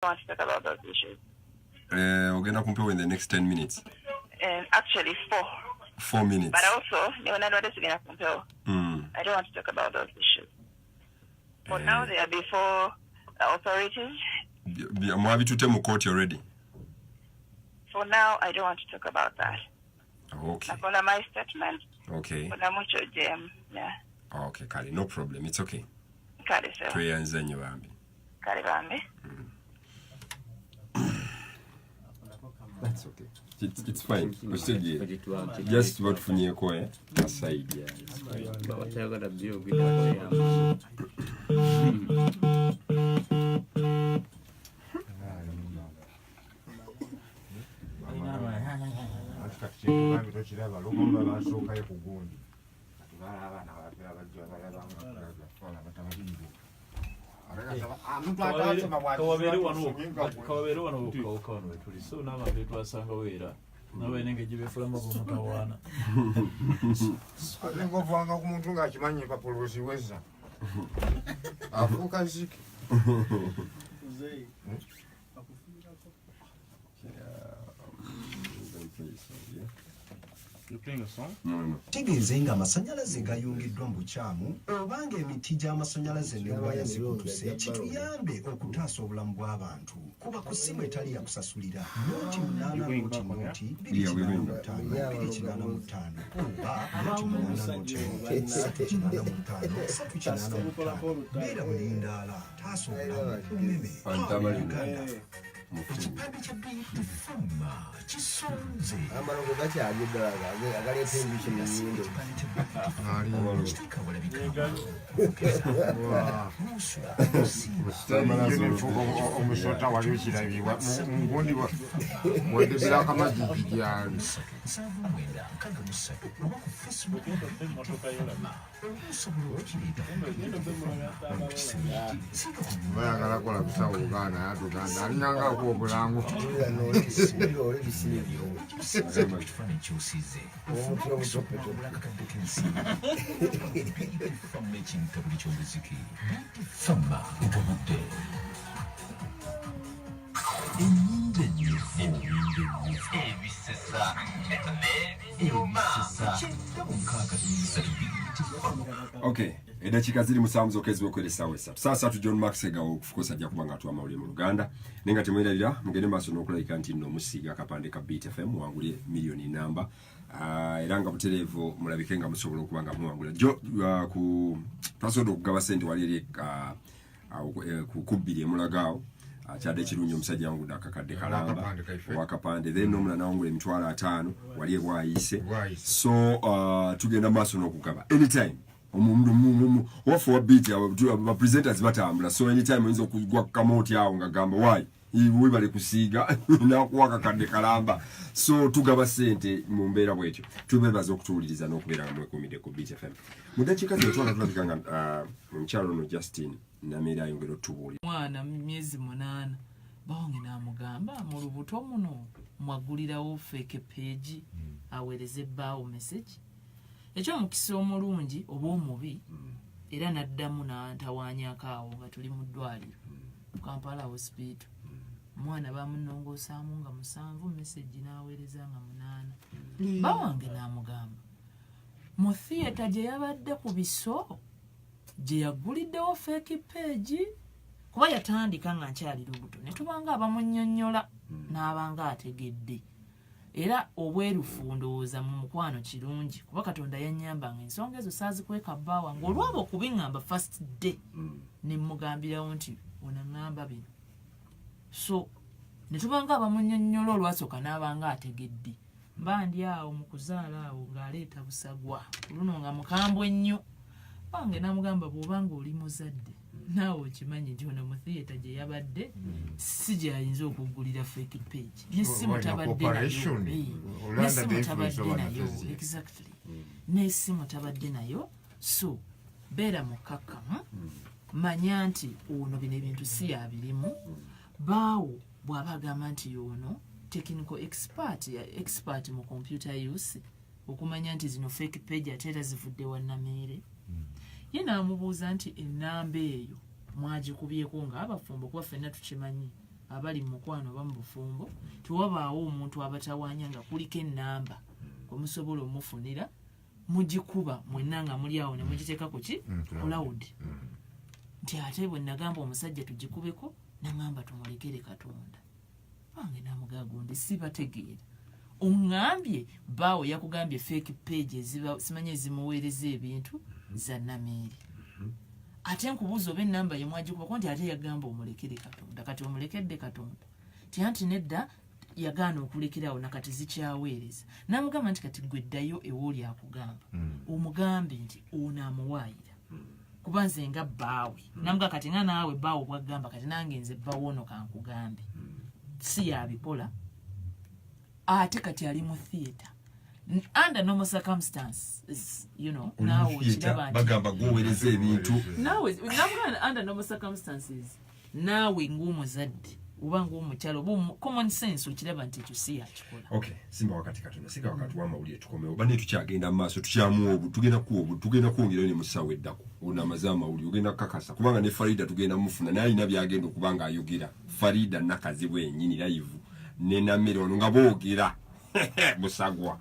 want to talk about those issues. We're going to compare in the next 10 minutes. Actually, 4 minutes. But also, I don't want to talk about those issues. For now, they are before the authorities. To court already. For now, I don't want to talk about that. Okay. My statement. Okay. Yeah. Okay, Kali, no problem. It's okay. Kali, sir. Kali, that's okay. It's fine. We're still here. Just what for near quiet aside. Yeah, it's fine. But what I got to do with You're playing a song? No. Tegezenga amasanyalaze gayungiddwa mu bukyamu obanga emiti gy'amasanyalaze ne waya zikutuse kituyambe okutaasa obulamu bw'abantu kuba ku ssimu etali ya kusasulira noti 8 noti 285 oba noti 8 noti 385 beera bulindaala taasa obulamu kumeme Uganda. Ekipande kya Bitfuma kisonze amarongo gakyalidde agaleeta embiso mu nnyindo omusota wali okirabibwa mugundi wadibira akamajiji gyali bayagala kola kusawo Uganda yatuganda alinyanga obulango Okay, edakika ziri musanvu zokezwe kwelesa wesa. Sasa tu John Max Segawo okufukosa ajja kubanga atu amawulire mu Luganda. Nenga temweralira mugende maaso n'okulabika nti nno musiga akapande ka Beat FM muwangulye millioni namba. Era nga butereevu mulabike nga musobola okubanga muwangula. Ku tasobola okugaba ssente wali eri kukubbiri emulagaawo. Kyadde kirungi omusajja wangu akakadde kalamba wakapande then nomula nawangula emitwalo 5 wali ebwayise. So tugenda maaso n'okugaba anytime omundu wafu wa Beat aba presenters batambula, so anytime oyinza okugwa kamoti awo nga gamba why wibale kusiiga nakuwaka kadde kalamba. So tugaba ssente mu mbeera bwetyo. Tubebaza okutuwuliriza n'okubeera mwekumidde ku Beat FM. Mu dakiika zino tulabika nga omukyalo ono Justin Namera ayongera otubuulira mwana myezi 8 bawange namugamba mu lubuto muno mwagulirawo fake page aweereze bbaawo message ekyo mukisa omulungi oba omubi era naddamu n'antawaanyako awo nga tuli mu ddwaliro Kampala hospital. Mwana bamunongosaamu nga 7 message n'aweereza nga 8 bawange namugamba mu theater gye yabadde ku biso gye yaguliddewo fake page kuba yatandika nga nkyali lubuto ne tubanga abamunnyonnyola n'abanga ategedde era obwerufu ndowooza mu mukwano kirungi kuba Katonda yannyambanga ensonga ezo saazikweka bbaawa ng'olwaba okubiŋŋamba first day ne mmugambirawo nti onaŋŋamba bino. So ne tubanga abamunnyonnyola olwasooka n'abanga ategedde mba ndi awo mu kuzaala awo ng'aleeta busagwa luno nga mukambwe nnyo. Bange namugamba bw'obanga oli muzadde naawe okimanyi nti ono mu theater gye yabadde si gy'ayinza okugulira fake page n'essimu tabadde nayo exactly n'essimu tabadde nayo. So beera mukkakkamu manya nti ono bino ebintu si yabirimu baawo bw'aba agamba nti ono technical expert mu computer use okumanya nti zino fake page ate era zivudde wa Nameere. Ye n'amubuuza nti ennamba eyo mwagikubyeko nga abafumbo kuba ffenna tukimanyi abali mu mukwano oba mu bufumbo tewabaawo omuntu abatawanya nga kuliko ennamba omusobola omufunira mugikuba mwenna nga muli awo ne mugiteeka ku ki cloud nti ate bwe nagamba omusajja tugikubeko nangamba tumulekere Katonda bange namugaa gundi sibategeera oŋŋambye baawo yakugambye fake page simanye ezimuweereza ebintu za Nameeri ate nkubuuza oba ennamba ye mwagikubako nti ate yagamba omulekere Katonda kati omulekedde Katonda tianti nedda yagaana okulekerawo nakati zikyaweereza namugamba nti kati gwe ddayo ewooli akugamba omugambe nti ono amuwaayira kuba nze nga bbaawe namuga kati nga naawe bbaawe bwagamba kati nange nze bbawoono kankugambe si yabikola ate kati ali mu theatre under normal circumstances naawe kiraba nti bagamba gwoweereza ebintu naawe namuga under normal circumstances naawe ng'omuzadde uba ng'omukyalo oba common sense okiraba nti ekyo si yakikola okay simba wakati Katonda sika wakati w'amawulire tukomewo bane tukyagenda mu maaso tukyamu obu tugenda kwongerayo ne musawo eddako ono amaze amawulire ogenda kukakasa kubanga ne Farida tugenda mufuna naye alina byagenda okuba nga ayogera Farida nakazi bwennyini live ne Nameeri ono nga boogera musagwa